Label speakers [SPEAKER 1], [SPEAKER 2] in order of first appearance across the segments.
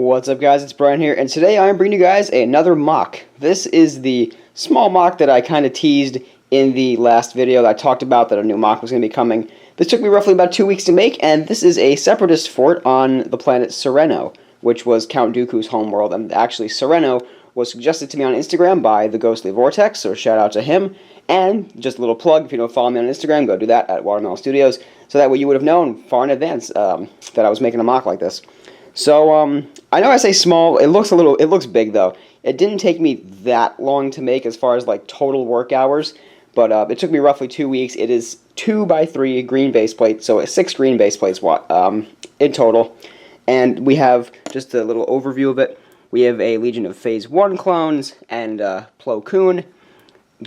[SPEAKER 1] What's up, guys? It's Brian here, and today I'm bringing you guys another MOC. This is the small MOC that I kind of teased in the last video that I talked about that a new MOC was going to be coming. This took me roughly about 2 weeks to make, and this is a separatist fort on the planet Serenno, which was Count Dooku's homeworld. And actually, Serenno was suggested to me on Instagram by the Ghostly Vortex, so shout out to him. And just a little plug, if you don't follow me on Instagram, go do that at Watermelon Studios, so that way you would have known far in advance that I was making a MOC like this. So, I know I say small, it looks big though. It didn't take me that long to make as far as like total work hours, but it took me roughly 2 weeks. It is 2x3 green base plates, so 6 green base plates in total. And we have just a little overview of it. We have a Legion of Phase 1 clones and Plo Koon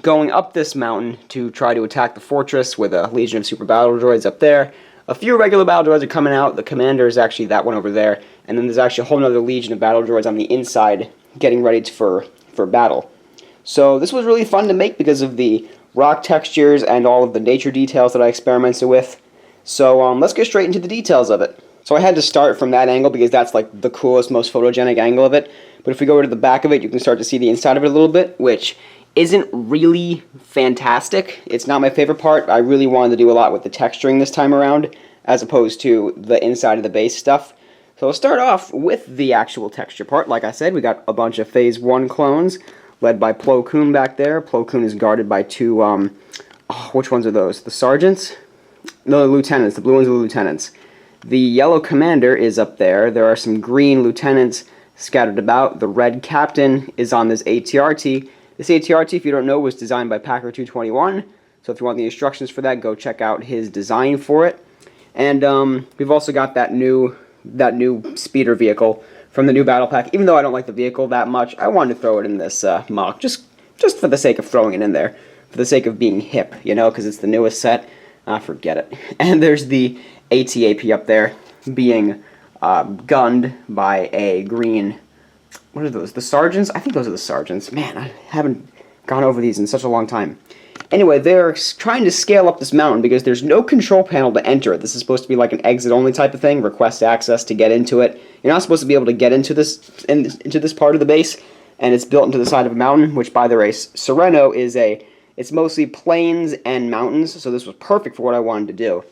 [SPEAKER 1] going up this mountain to try to attack the fortress with a Legion of Super Battle Droids up there. A few regular battle droids are coming out. The commander is actually that one over there. And then there's actually a whole other legion of battle droids on the inside getting ready for battle. So this was really fun to make because of the rock textures and all of the nature details that I experimented with. So let's get straight into the details of it. So I had to start from that angle because that's like the coolest, most photogenic angle of it. But if we go to the back of it, you can start to see the inside of it a little bit, which isn't really fantastic. It's not my favorite part. I really wanted to do a lot with the texturing this time around, as opposed to the inside of the base stuff. So we'll start off with the actual texture part. Like I said, we got a bunch of Phase 1 clones, led by Plo Koon back there. Plo Koon is guarded by two, which ones are those? The sergeants? No, the lieutenants. The blue ones are the lieutenants. The yellow commander is up there. There are some green lieutenants scattered about. The red captain is on this ATRT. This ATRT, if you don't know, was designed by Packer 221, so if you want the instructions for that, go check out his design for it. And we've also got that new speeder vehicle from the new battle pack. Even though I don't like the vehicle that much, I wanted to throw it in this MOC, just for the sake of throwing it in there, for the sake of being hip, you know, because it's the newest set. Forget it. And there's the ATAP up there being gunned by a green... What are those? The sergeants? I think those are the sergeants. Man, I haven't gone over these in such a long time. Anyway, they're trying to scale up this mountain because there's no control panel to enter it. This is supposed to be like an exit-only type of thing, request access to get into it. You're not supposed to be able to get into this part of the base, and it's built into the side of a mountain, which, by the way, Serenno is it's mostly plains and mountains, so this was perfect for what I wanted to do,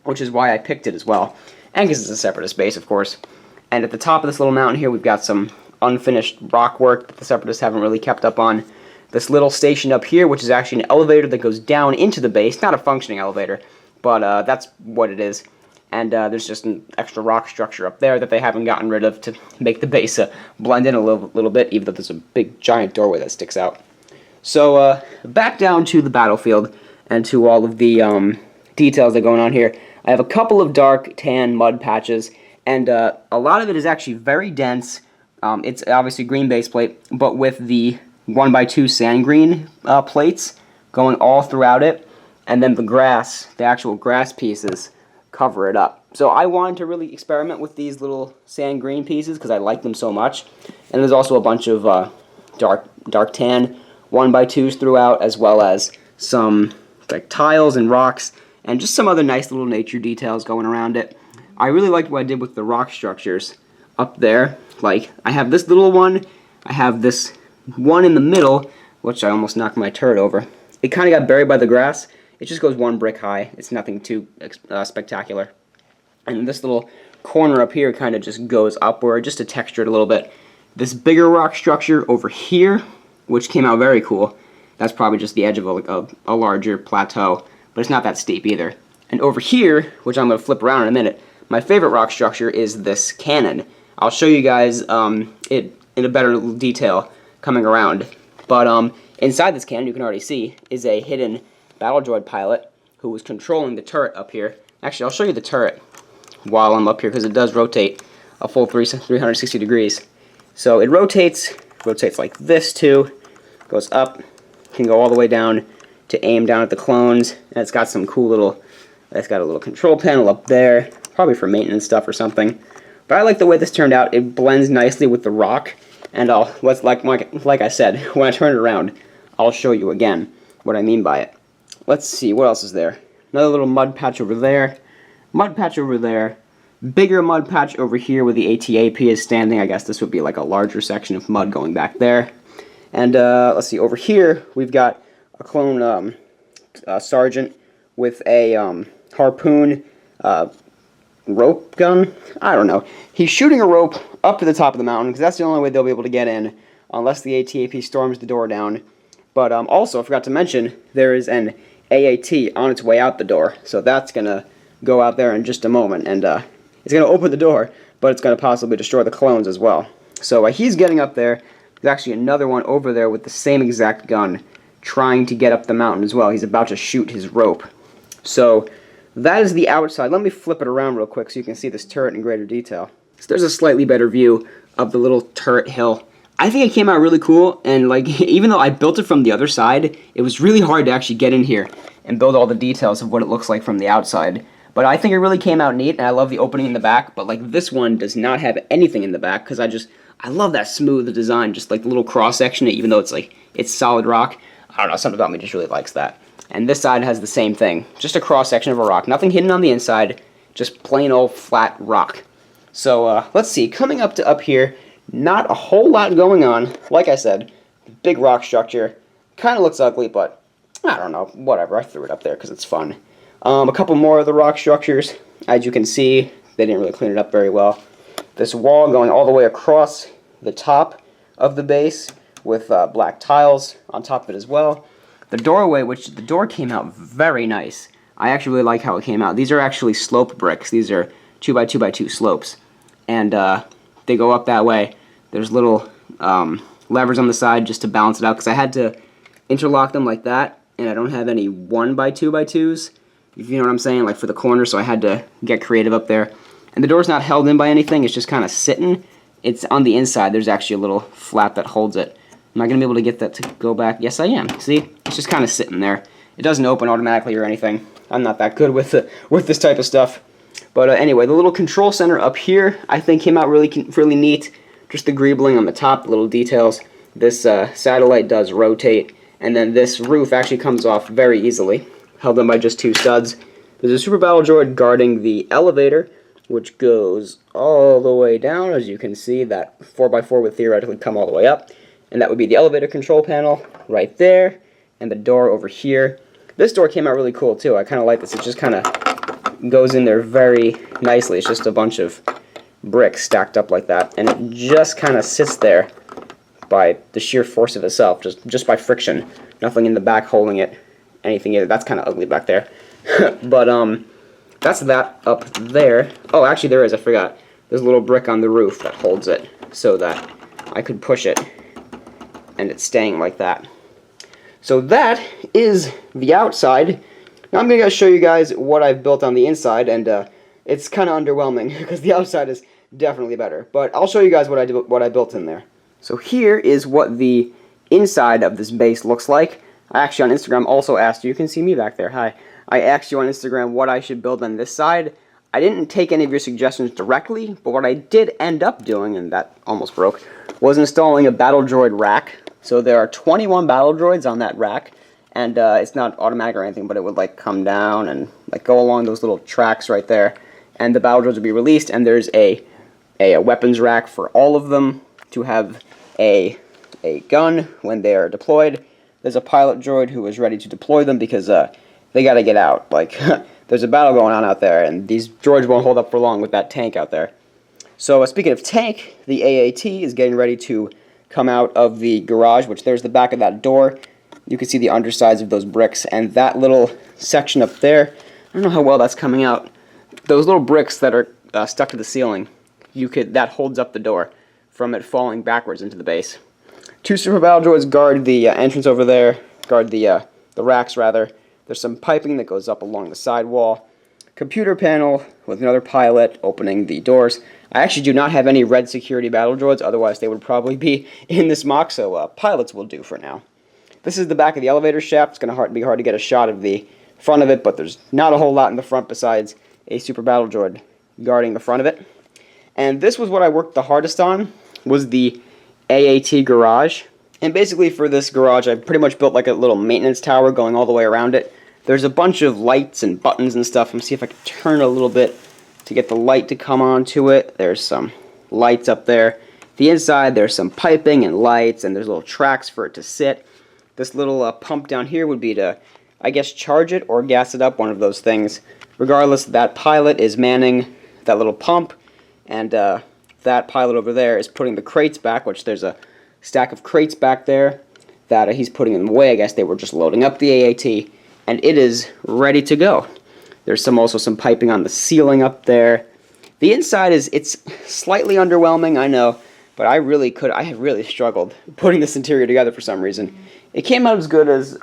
[SPEAKER 1] which is why I picked it as well. And because it's a separatist base, of course. And at the top of this little mountain here, we've got some unfinished rock work that the separatists haven't really kept up on. This little station up here, which is actually an elevator that goes down into the base. Not a functioning elevator, but that's what it is. And there's just an extra rock structure up there that they haven't gotten rid of to make the base blend in a little bit, even though there's a big giant doorway that sticks out. So back down to the battlefield and to all of the details that are going on here. I have a couple of dark tan mud patches, and a lot of it is actually very dense. It's obviously green base plate, but with the 1x2 sand green plates going all throughout it, and then the actual grass pieces cover it up. So I wanted to really experiment with these little sand green pieces because I like them so much. And there's also a bunch of dark tan 1x2s throughout, as well as some like tiles and rocks, and just some other nice little nature details going around it. I really liked what I did with the rock structures up there. Like, I have this little one, I have this one in the middle, which I almost knocked my turret over. It kind of got buried by the grass. It just goes 1 brick high. It's nothing too spectacular. And this little corner up here kind of just goes upward, just to texture it a little bit. This bigger rock structure over here, which came out very cool, that's probably just the edge of a larger plateau, but it's not that steep either. And over here, which I'm going to flip around in a minute, my favorite rock structure is this cannon. I'll show you guys it in a better detail coming around. But inside this cannon, you can already see, is a hidden battle droid pilot who was controlling the turret up here. Actually, I'll show you the turret while I'm up here because it does rotate a full 360 degrees. So it rotates like this too, goes up, can go all the way down to aim down at the clones, and it's got some cool it's got a little control panel up there, probably for maintenance stuff or something. But I like the way this turned out. It blends nicely with the rock, and like I said, when I turn it around, I'll show you again what I mean by it. Let's see, what else is there? Another little mud patch over there, bigger mud patch over here where the ATAP is standing. I guess this would be like a larger section of mud going back there. And let's see, over here we've got a clone sergeant with a harpoon rope gun. I don't know. He's shooting a rope up to the top of the mountain because that's the only way they'll be able to get in unless the ATAP storms the door down. But also, I forgot to mention, there is an AAT on its way out the door. So that's going to go out there in just a moment. And it's going to open the door, but it's going to possibly destroy the clones as well. So he's getting up there. There's actually another one over there with the same exact gun trying to get up the mountain as well. He's about to shoot his rope. So that is the outside. Let me flip it around real quick so you can see this turret in greater detail. So there's a slightly better view of the little turret hill. I think it came out really cool, and like even though I built it from the other side, it was really hard to actually get in here and build all the details of what it looks like from the outside. But I think it really came out neat, and I love the opening in the back, but like this one does not have anything in the back because I love that smooth design, just like the little cross section, even though it's solid rock. I don't know, something about me just really likes that. And this side has the same thing, just a cross section of a rock, nothing hidden on the inside, just plain old flat rock. So let's see, coming up to up here, not a whole lot going on. Like I said, big rock structure, kind of looks ugly, but I don't know, whatever, I threw it up there because it's fun. A couple more of the rock structures, as you can see, they didn't really clean it up very well. This wall going all the way across the top of the base with black tiles on top of it as well. The doorway, which the door came out very nice. I actually really like how it came out. These are actually slope bricks. These are 2x2x2 slopes. And they go up that way. There's little levers on the side just to balance it out because I had to interlock them like that, and I don't have any 1x2x2s, if you know what I'm saying, like for the corner, so I had to get creative up there. And the door's not held in by anything, it's just kind of sitting. It's on the inside, there's actually a little flap that holds it. Am I going to be able to get that to go back? Yes, I am. See? It's just kind of sitting there. It doesn't open automatically or anything. I'm not that good with this type of stuff. But anyway, the little control center up here, I think came out really neat. Just the greebling on the top, the little details. This satellite does rotate, and then this roof actually comes off very easily, held in by just 2 studs. There's a Super Battle Droid guarding the elevator, which goes all the way down. As you can see, that 4x4 would theoretically come all the way up, and that would be the elevator control panel right there, and the door over here. This door came out really cool too. I kind of like this. It just kind of goes in there very nicely. It's just a bunch of bricks stacked up like that, and it just kind of sits there by the sheer force of itself, just by friction. Nothing in the back holding it, anything either. That's kind of ugly back there. But that's that up there. Oh, actually there is, I forgot. There's a little brick on the roof that holds it so that I could push it and it's staying like that. So that is the outside. Now I'm going to show you guys what I've built on the inside, and it's kind of underwhelming because the outside is definitely better. But I'll show you guys what I built in there. So here is what the inside of this base looks like. I actually on Instagram also asked you can see me back there, hi. I asked you on Instagram what I should build on this side. I didn't take any of your suggestions directly, but what I did end up doing, and that almost broke, was installing a Battle Droid rack. So there are 21 Battle Droids on that rack, and it's not automatic or anything, but it would like come down and like go along those little tracks right there, and the Battle Droids would be released, and there's a weapons rack for all of them to have a gun when they are deployed. There's a pilot droid who is ready to deploy them because they got to get out. Like, there's a battle going on out there, and these droids won't hold up for long with that tank out there. So, speaking of tank, the AAT is getting ready to come out of the garage, which there's the back of that door. You can see the undersides of those bricks, and that little section up there, I don't know how well that's coming out. Those little bricks that are stuck to the ceiling, that holds up the door from it falling backwards into the base. 2 Super Battle Droids guard the entrance over there, guard the racks rather. There's some piping that goes up along the side wall. Computer panel with another pilot opening the doors. I actually do not have any red security Battle Droids, otherwise they would probably be in this mock, so pilots will do for now. This is the back of the elevator shaft. It's going to be hard to get a shot of the front of it, but there's not a whole lot in the front besides a Super Battle Droid guarding the front of it. And this was what I worked the hardest on, was the AAT garage. And basically for this garage, I pretty much built like a little maintenance tower going all the way around it. There's a bunch of lights and buttons and stuff. Let me see if I can turn a little bit to get the light to come onto it. There's some lights up there. The inside, there's some piping and lights, and there's little tracks for it to sit. This little pump down here would be to, I guess, charge it or gas it up, one of those things. Regardless, that pilot is manning that little pump, and that pilot over there is putting the crates back, which there's a stack of crates back there that he's putting in the way. I guess they were just loading up the AAT, and it is ready to go. There's also some piping on the ceiling up there. The inside it's slightly underwhelming, I know, but I have really struggled putting this interior together for some reason. It came out as good as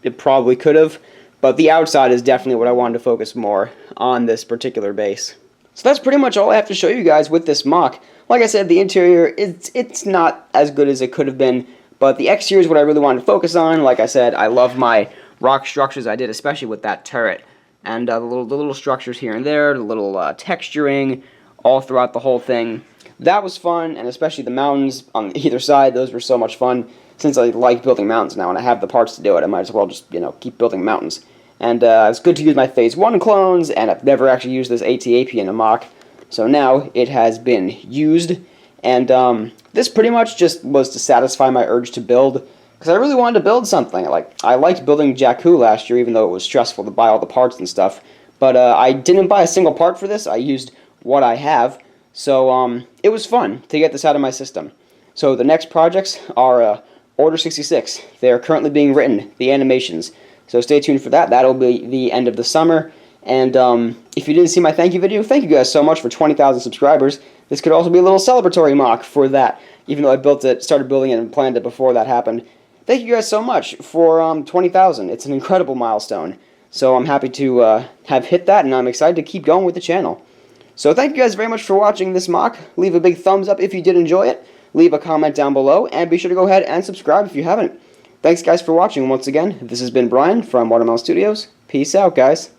[SPEAKER 1] it probably could have, but the outside is definitely what I wanted to focus more on this particular base. So that's pretty much all I have to show you guys with this MOC. Like I said, the interior, it's not as good as it could have been, but the exterior is what I really wanted to focus on. Like I said, I love my rock structures I did, especially with that turret. And the little structures here and there, the little texturing all throughout the whole thing. That was fun, and especially the mountains on either side, those were so much fun. Since I like building mountains now and I have the parts to do it, I might as well just, keep building mountains. And it's good to use my Phase 1 clones, and I've never actually used this AT-AP in a MOC. So now it has been used, and this pretty much just was to satisfy my urge to build, because I really wanted to build something. I liked building Jakku last year, even though it was stressful to buy all the parts and stuff. But I didn't buy a single part for this. I used what I have. So it was fun to get this out of my system. So the next projects are Order 66. They are currently being written, the animations. So stay tuned for that. That'll be the end of the summer. And if you didn't see my thank you video, thank you guys so much for 20,000 subscribers. This could also be a little celebratory MOC for that, even though I started building it and planned it before that happened. Thank you guys so much for 20,000. It's an incredible milestone. So I'm happy to have hit that, and I'm excited to keep going with the channel. So thank you guys very much for watching this MOC. Leave a big thumbs up if you did enjoy it. Leave a comment down below, and be sure to go ahead and subscribe if you haven't. Thanks guys for watching once again. This has been Brian from Watermelon Studios. Peace out, guys.